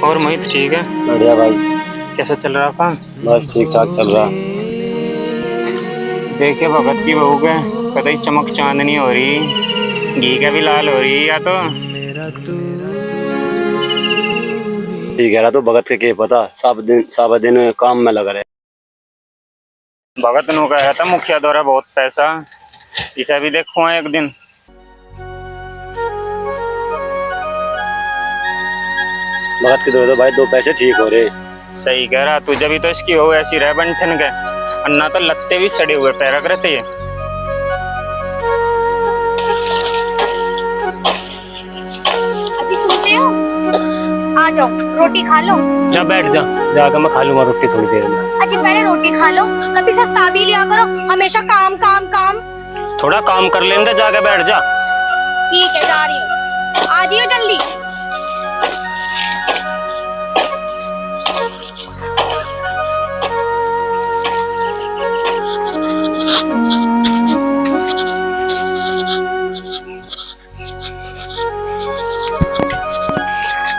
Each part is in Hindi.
और मोहित ठीक है? बढ़िया भाई। कैसा चल रहा काम? बस ठीक ठाक चल रहा। देखिए भगत की बहू के कतई चमक चांदनी हो रही, घी का भी लाल हो रही या तो ठीक है तो भगत के पता सब दिन काम में लगा रहे। भगत नु कहा था मुखिया द्वारा बहुत पैसा, इसे भी देखो एक दिन। भगत के दो भाई दो पैसे ठीक हो रहे। सही कह रहा तू, जब भी तो इसकी हो ऐसी रह बंठन के, अन्ना तो लत्ते भी सड़े हुए पैर रहते है। अजी सुनते हो? आ जाओ रोटी खा लो। जा बैठ जा, जाकर मैं खा लूंगा रोटी थोड़ी देर में। अजी पहले रोटी खा लो, कभी सस्ता भी लिया करो, हमेशा काम काम काम। थोड़ा काम कर लेंगे, जाके बैठ जा। ठीक है जा रही हूँ, आ जाइयो जल्दी।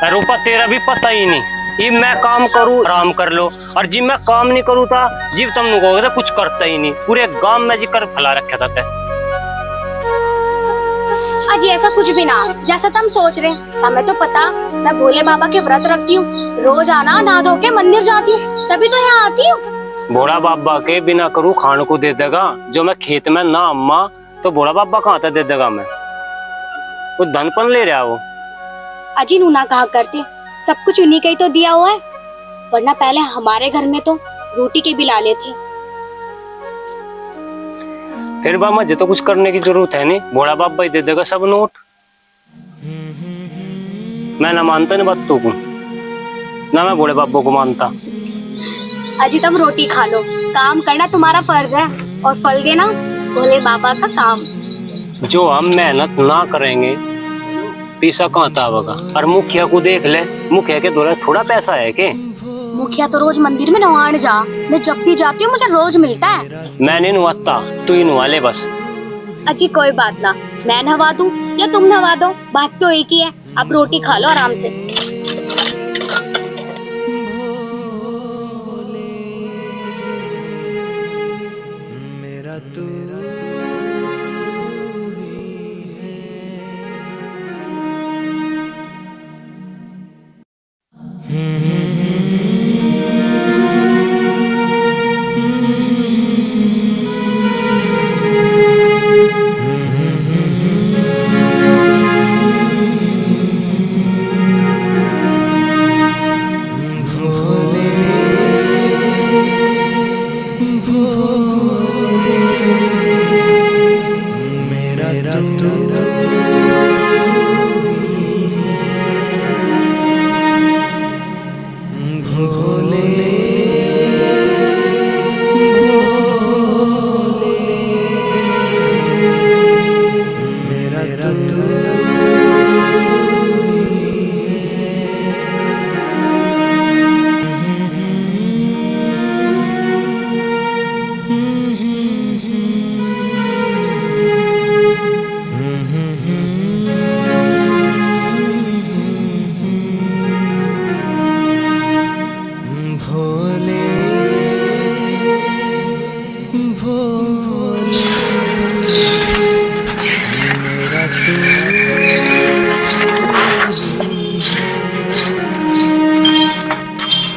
रूपा तेरा भी पता ही नहीं, ये मैं काम करूँ आराम कर लो, और जी मैं काम नहीं करूँ था जीव तुम कहोगे कुछ करता ही नहीं। पूरे गांव में जी कर फैला रखा था। अजी ऐसा कुछ भी ना जैसा तुम सोच रहे, हमें तो पता। मैं भोले बाबा के व्रत रखती हूँ, रोज आना नहा धो के मंदिर जाती हूँ, तभी तो यहाँ आती हूँ। भोला बाबा के बिना करूँ खान को दे देगा, जो मैं खेत में ना अम्मा तो भोला बाबा कहाँ तक दे देगा। मैं वो धनपन ले रहा वो। अजी नूना कहा करते, सब कुछ उन्हीं का ही तो दिया हुआ है, वरना पहले हमारे घर में तो रोटी के बिल आले थे। फिर बा मुझे तो कुछ करने की जरूरत है नहीं, भोला बाबा ही दे देगा सब नोट। मैं ना मानता नहीं बात को, ना मैं भोले बाबा को मानता। अजी तुम रोटी खा लो, काम करना तुम्हारा फर्ज है और फल देना भोले बाबा का काम। जो हम मेहनत ना करेंगे पैसा कहाँ आवेगा। और मुखिया को देख ले, मुखिया के द्वारा थोड़ा पैसा है के? मुखिया तो रोज मंदिर में नहाने जा, मैं जब भी जाती हूँ मुझे रोज मिलता है। मैं नहीं नहाता, तू ही नहा ले बस। अजी कोई बात ना, मैं नहवा दूं या तुम नहवा दो, बात तो एक ही है। अब रोटी खा लो आराम से।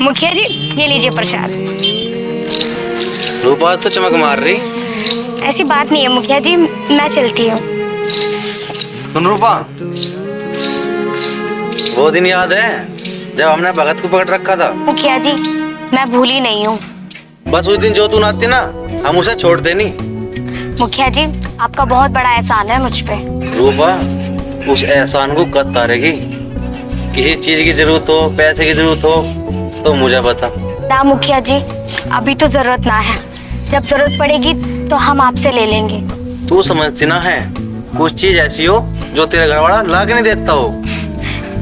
मुखिया जी, ये लीजिए प्रसाद। रूपा तो चमक मार रही। ऐसी बात नहीं है मुखिया जी, मैं चलती हूँ। सुन रूपा, वो दिन याद है जब हमने भगत को पकड़ रखा था? मुखिया जी, मैं भूली नहीं हूँ। बस उस दिन जो तू नाती ना, हम उसे छोड़ते नहीं। मुखिया जी, आपका बहुत बड़ा एहसान है मुझ पे। रूपा, उस एहसान को कद तारेगी। किसी चीज की जरूरत हो, पैसे की जरूरत हो तो मुझे बता। ना मुखिया जी, अभी तो जरूरत ना है। जब जरूरत पड़ेगी तो हम आपसे ले लेंगे। तू समझती ना है, कुछ चीज ऐसी हो जो तेरे घर वाला ला के नहीं देता हो।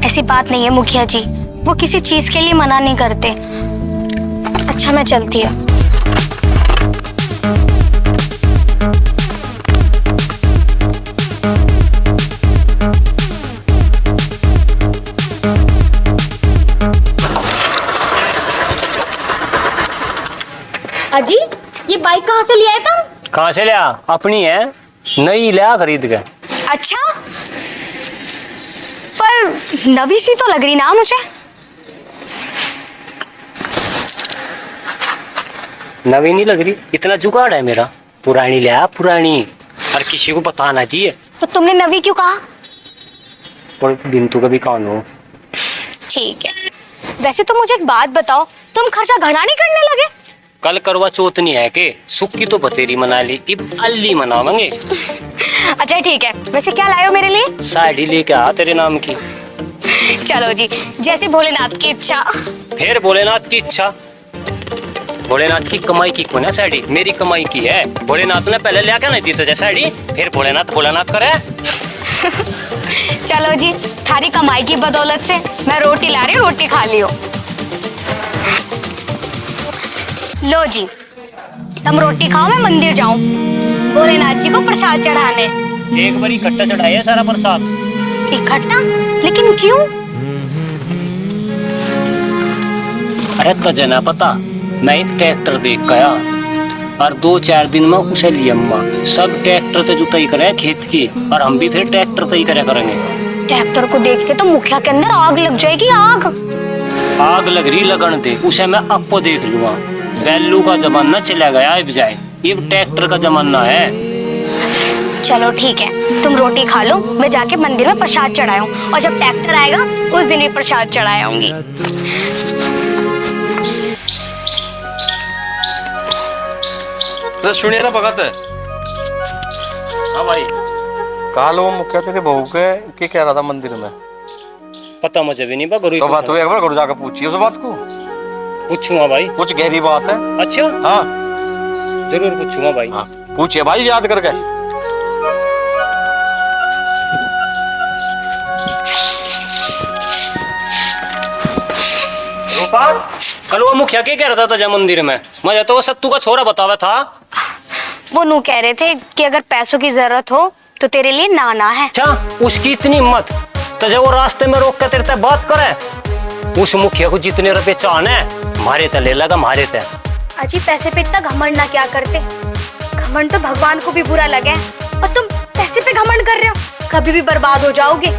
ऐसी बात नहीं है मुखिया जी, वो किसी चीज के लिए मना नहीं करते। अच्छा, मैं चलती हूँ। अजी, ये बाइक कहाँ से लिया है तुम? कहाँ से लिया? अपनी है, नई लिया खरीद के। अच्छा, पर नवी सी तो लग रही ना मुझे। नवी नहीं लग रही, इतना जुगाड़ है मेरा। पुरानी लिया, पुरानी। और किसी को बताना चाहिए। तो तुमने नवी क्यों कहा? और बिंतु का भी कान हो। ठीक है। वैसे तो मुझे एक बात बताओ, तुम खर्चा घना नहीं करने लगे? कल करवा चौथ नहीं है के? सुक्की तो बतेरी मना ली, अब अल्ली मनावेंगे। अच्छा ठीक है, वैसे क्या लाए हो मेरे लिए? साड़ी लेके आ तेरे नाम की। चलो जी, जैसे भोलेनाथ की इच्छा। फिर भोलेनाथ की इच्छा? भोलेनाथ की कमाई की कौन है साड़ी? मेरी कमाई की है। भोलेनाथ ने पहले लिया क्या नहीं दी तुझे साड़ी, फिर भोलेनाथ भोलेनाथ करे। चलो जी, थारी कमाई की बदौलत से मैं रोटी ला रही हूँ, रोटी खा लियो। लो जी, तुम रोटी खाओ, मैं मंदिर जाऊं भोलेनाथ जी को प्रसाद चढ़ाने। एक बार इकट्ठा चढ़ाया सारा प्रसाद? इकट्ठा? लेकिन क्यों? अरे तुझे ना पता, मैं एक ट्रैक्टर देख गया और 2-4 दिन में उसे लिया अम्मा। सब ट्रैक्टर से जुताई करे खेत की, और हम भी फिर ट्रैक्टर से ही करे करेंगे। ट्रैक्टर को देख के तो मुखिया के अंदर आग लग जाएगी। आग आग लग रही, लगन दे, उसे मैं आपको देख लूंगा। बैलू का जमाना चला गया है बजाय, ये ट्रैक्टर का जमाना है। चलो ठीक है, तुम रोटी खा लो, मैं जाके मंदिर में प्रसाद चढ़ाऊं, और जब ट्रैक्टर आएगा उस दिन भी प्रसाद चढ़ाऊंगी। तो सुनिए ना भगत। हाँ भाई। कल वो मुखिया तेरे बहू के कह रहा था मंदिर में। पता मुझे भी नहीं बा, गुरु तो बात हुई, एक बार गुरु जाकर पूछिए उस बात को। पूछूंगा भाई, कुछ गहरी बात है। अच्छा हाँ जरूर पूछूंगा भाई। हाँ, पूछिए भाई याद करके। कल वो मुखिया क्या कह रहा था तुझे मंदिर में? मुझे तो वो सत्तू का छोरा बतावा था। वो नू कह रहे थे कि अगर पैसों की जरूरत हो तो तेरे लिए नाना है। क्या उसकी इतनी हिम्मत, तुझे वो रास्ते में रोक के तेरे से बात करे? उस मुखिया को जितने रुपए चाहने मारे ते ले लगा, मारे ते। अजी, पैसे पे इतना घमंड ना क्या करते। घमंड तो भगवान को भी बुरा लगे, और तुम पैसे पे घमंड कर रहे हो, कभी भी बर्बाद हो जाओगे।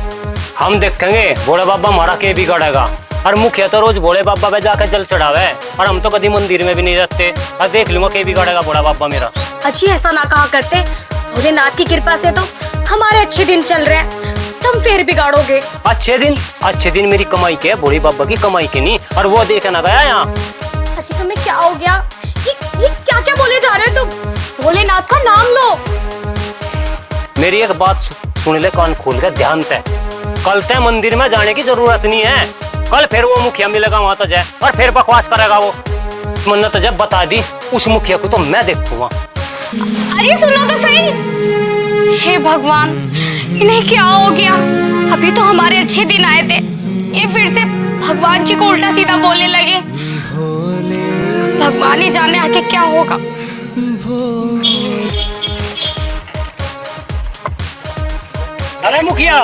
हम देखेंगे भोले बाबा हमारा के बिगाड़ेगा। और मुखिया तो रोज भोले बाबा पे जाकर जल चढ़ावे, और हम तो कभी मंदिर में भी नहीं रहते। और देख लूंगा के बिगाड़ेगा भोला बाबा मेरा। अजी, ऐसा ना कहा करते, भोलेनाथ की कृपा से तो हमारे अच्छे दिन चल रहे हैं, तुम फिर बिगाड़ोगे। अच्छे दिन मेरी कमाई के, भोले बाबा की कमाई के नहीं। और वो देखे ना गया यहाँ। अजी, तुम्हें क्या हो गया? ये क्या क्या बोले जा रहे हो तुम? भोलेनाथ का नाम लो। मेरी एक बात सुन ले, कान खोल के ध्यान से। कल ते मंदिर में जाने की जरूरत नहीं है। कल फिर वो मुखिया मिलेगा वहां तुझे, और फिर बकवास करेगा वो। मैंने तुझे बता दी, उस मुखिया को तो मैं देखूंगा। अरे सुनो तो सही। हे भगवान, इन्हें क्या हो गया? अभी तो हमारे अच्छे दिन आए थे, ये फिर से भगवान जी को उल्टा सीधा बोलने लगे। भगवान ही जाने आगे क्या होगा। अरे मुखिया,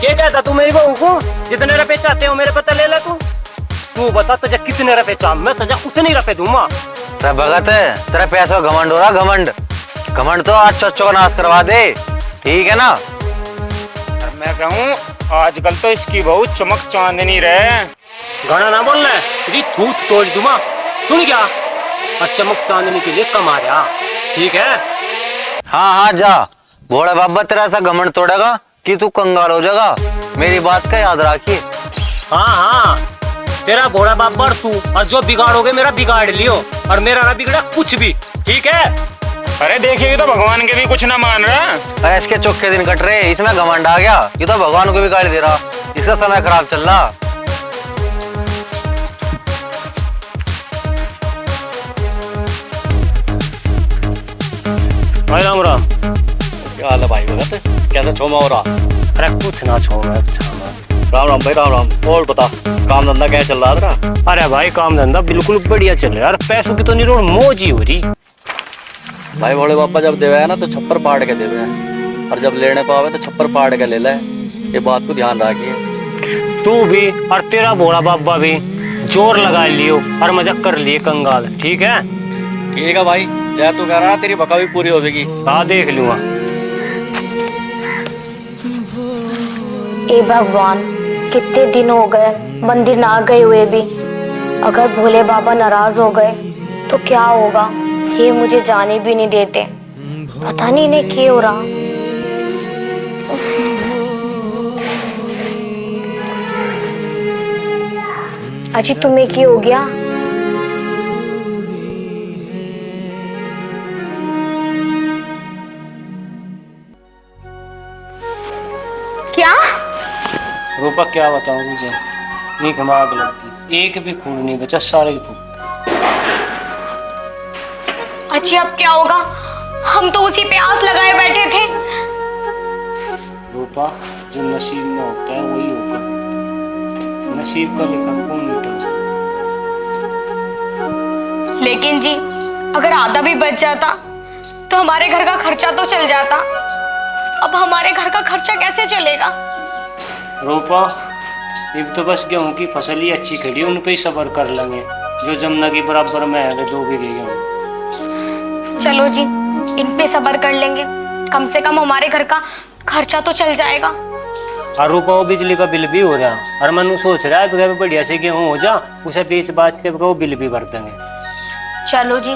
क्या कहता तू मेरी बहू को? जितने रुपए चाहते हो मेरे पता ले ले तू बता तुझे कितने रुपए चाह, मैं तुझे उतने रुपए दूंगा। तेरा भगत है, तेरा पैसा घमंड हो रहा, घमंड। घमंड तो आज चच्चो का नाश करवा दे, ठीक है ना। और मैं कहूँ आजकल तो इसकी बहुत चमक चांदनी रहे। गाना ना बोलना है, तेरी थूथ तोड़ दूंगा। सुन क्या, और चमक चांदनी के लिए कमा रहा, ठीक है। हाँ हाँ जा, भोला बाबा तेरा ऐसा घमंड तोड़ेगा कि तू कंगाल हो जाएगा, मेरी बात का याद रखिए। हाँ हाँ, तेरा घोड़ा बाबा और तू, और जो बिगाड़ोगे मेरा बिगाड़ लियो, और मेरा ना बिगड़ा कुछ भी, ठीक है। अरे देखिए, ये तो भगवान के भी कुछ ना मान रहा। अरे इसके चौके दिन कट रहे, इसमें घमंड आ गया, ये तो भगवान को भी गाली दे रहा, इसका समय खराब चल रहा। भाई राम राम। क्या हाल है भाई भगत, कैसा छोमा हो रहा? अरे कुछ ना छो मैं राम राम भाई, राम राम। और बता, काम धंधा क्या चल रहा तेरा? अरे भाई काम धंधा बिल्कुल बढ़िया चल रहा है, और पैसों की तो निरोड़ मौज ही हो रही। भाई भोले बाबा जब देवे है ना तो छप्पर पाड़ के देवे है, और जब लेने पावे तो छप्पर पाड़ के ले ले, ये बात को ध्यान रखिए। तू भी और तेरा भोला बाबा भी जोर लगा लियो और मजाक कर लिए कंगाल, ठीक है। ठीक है भाई, जय तू कह रहा तेरी बका भी पूरी हो जाएगी। हाँ देख लूंगा। ए भगवान, कितने दिन हो गए मंदिर ना गए हुए भी। अगर भोले बाबा नाराज हो गए तो क्या होगा, ये मुझे जाने भी नहीं देते। पता नहीं इन्हें क्या हो रहा। अजी तुम्हें क्या हो गया? क्या? रूपा क्या बताऊं तुझे, एक माग लग गई, एक भी खून नहीं बचा, सारे खून। अच्छी अब क्या होगा, हम तो उसी पे आस लगाए बैठे थे। रूपा, जो नसीब में होता है वही होगा, नसीब का लिखा कौन मिटा सकता। लेकिन जी, अगर आधा भी बच जाता तो हमारे घर का खर्चा तो चल जाता। अब हमारे घर का खर्चा कैसे चलेगा? रूपा, अब तो बस गेहूं की फसल ही अच्छी खड़ी, उन पे ही सब्र कर लेंगे, जो जमुना की बराबर में है 2 बीघे गेहूं। चलो जी, इन पे सब्र कर लेंगे, कम से कम हमारे घर का खर्चा तो चल जाएगा। और रूपा, वो बिजली का बिल भी हो रहा, और मनु सोच रहा है बढ़िया से गेहूं हो जा, उसे बेच बाच के वो बिल भी भर देंगे। चलो जी,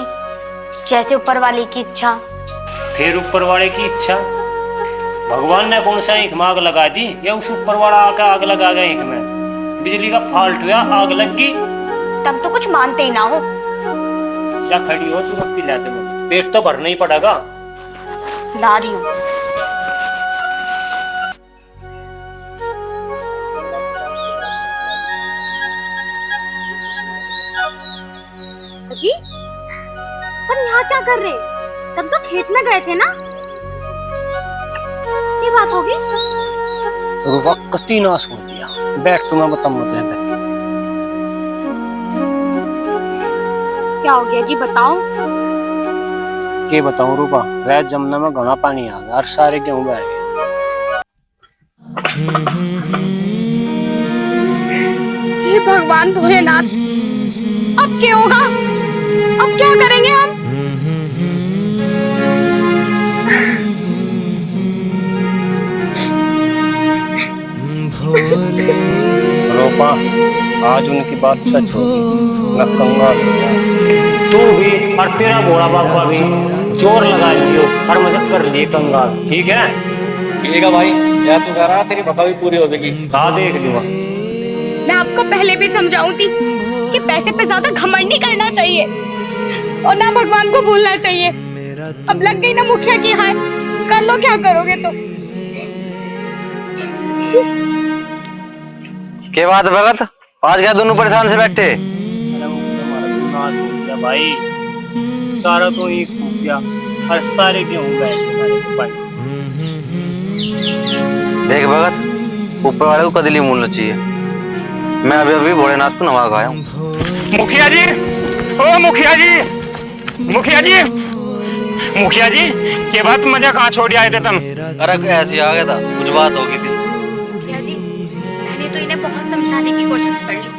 जैसे ऊपर वाले की इच्छा। फिर ऊपर वाले की इच्छा, भगवान ने कौन सा ईंख में आग लगा दी, या उस ऊपर वाला आकर आग लगा गया ईंख में, बिजली का फॉल्ट हुआ, आग लग गई। तब तो कुछ मानते ही ना हो। क्या खड़ी हो तू, पिलाते में पेट तो भरना ही पड़ेगा। ला रही हूँ। जी, तुम यहाँ क्या कर रहे? तब तो खेत में गए थे ना? क्या बात होगी? रूपा कति नाश हो दिया, बैठ तुम्हें बताऊं मुझे। क्या हो गया जी, बताओ। के बताऊं रूपा, रात जमुना में घना पानी आ गया और सारे गेहूं बह गए। हे भगवान भोलेनाथ, अब क्या होगा? अब क्या करेंगे हम? रूपा, आज उनकी बात सच होगी, मैं कंगाल हो गया। तू भी और तेरा भोला बाबा भी जोर लगा लियो और मुझे कर लिए कंगाल, ठीक है। ठीक है भाई, जय तू कह रहा तेरी बका भी पूरी हो जाएगी। हाँ देख लूंगा। मैं आपको पहले भी समझाऊं थी कि पैसे पे ज्यादा घमंड नहीं करना चाहिए और ना भगवान को भूलना चाहिए। अब लग गई ना मुखिया की हाय, कर लो क्या करोगे तो। क्या बात है भगत, आज क्या दोनों परेशान से बैठे? भाई सारा तो एक फूक गया और सारे गेहूं गए भाई। देख भगत, ऊपर वाले को कदली मूलना चाहिए। मैं अभी अभी भोलेनाथ को नवा खाया हूँ। मुखिया जी, ओ मुखिया जी, मुखिया जी, मुखिया जी, के बात मजा कहाँ छोड़ आए थे तुम? अरे ऐसे आ गया था, कुछ बात होगी थी। मुखिया जी, मैंने तो इन्हें बहुत समझाने की कोशिश कर ली।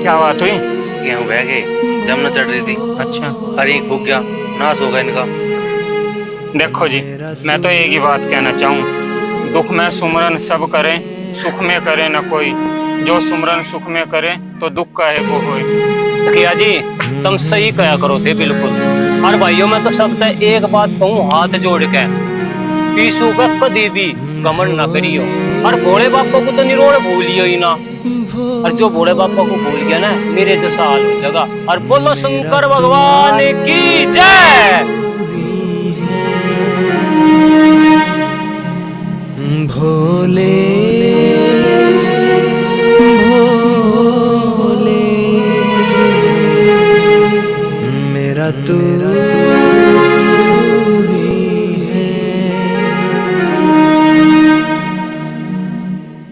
क्या बात हुई? गेहूं बह गए, जमुना चढ़ रही थी। अच्छा, अरे फूक गया, नाश होगा इनका। देखो जी, मैं तो एक ही बात कहना चाहूँ, दुख में सुमरन सब करें, सुख में करे न कोई। जो सुमरन सुख में करे तो दुख काहे को होए। मुखिया जी तुम सही कहा करो थे बिल्कुल। और भाइयों मैं तो सब तक एक बात कहूँ हाथ जोड़ के, पीसू का कभी भी घमंड ना करियो। और भोले बापा को तो निरोड़ भूलियो ही ना। और जो भोले बापा को भूल गया ना मेरे जैसा हाल हो जाएगा। और बोलो शंकर भगवान की जय। भोले